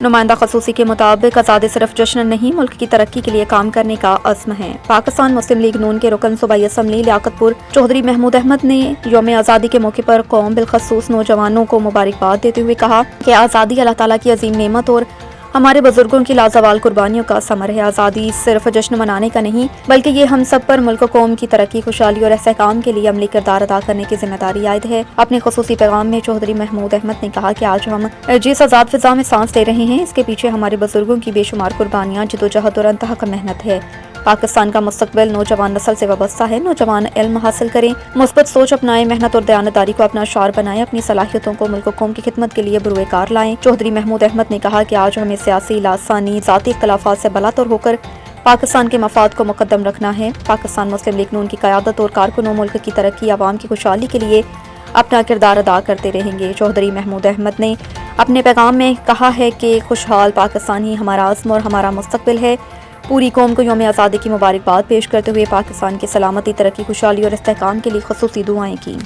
نمائندہ خصوصی کے مطابق آزادی صرف جشن نہیں، ملک کی ترقی کے لیے کام کرنے کا عزم ہے۔ پاکستان مسلم لیگ نون کے رکن صوبائی اسمبلی لیاقت پور چودھری محمود احمد نے یوم آزادی کے موقع پر قوم بالخصوص نوجوانوں کو مبارکباد دیتے ہوئے کہا کہ آزادی اللہ تعالیٰ کی عظیم نعمت اور ہمارے بزرگوں کی لازوال قربانیوں کا ثمر ہے۔ آزادی صرف جشن منانے کا نہیں بلکہ یہ ہم سب پر ملک و قوم کی ترقی، خوشحالی اور استحکام کے لیے عملی کردار ادا کرنے کی ذمہ داری عائد ہے۔ اپنے خصوصی پیغام میں چودھری محمود احمد نے کہا کہ آج ہم جس آزاد فضا میں سانس لے رہے ہیں، اس کے پیچھے ہمارے بزرگوں کی بے شمار قربانیاں، جدوجہد اور انتہا محنت ہے۔ پاکستان کا مستقبل نوجوان نسل سے وابستہ ہے۔ نوجوان علم حاصل کریں، مثبت سوچ اپنائیں، محنت اور دیانتداری کو اپنا شعار بنائیں، اپنی صلاحیتوں کو ملک و قوم کی خدمت کے لیے بروئے کار لائیں۔ چودھری محمود احمد نے کہا کہ آج ہمیں سیاسی، لاسانی، ذاتی اختلافات سے بالاتر ہو کر پاکستان کے مفاد کو مقدم رکھنا ہے۔ پاکستان مسلم لیگ نون کی قیادت اور کارکنوں ملک کی ترقی، عوام کی خوشحالی کے لیے اپنا کردار ادا کرتے رہیں گے۔ چودھری محمود احمد نے اپنے پیغام میں کہا ہے کہ خوشحال پاکستان ہی ہمارا عزم اور ہمارا مستقبل ہے۔ پوری قوم کو یوم آزادی کی مبارکباد پیش کرتے ہوئے پاکستان کی سلامتی، ترقی، خوشحالی اور استحکام کے لیے خصوصی دعائیں کی۔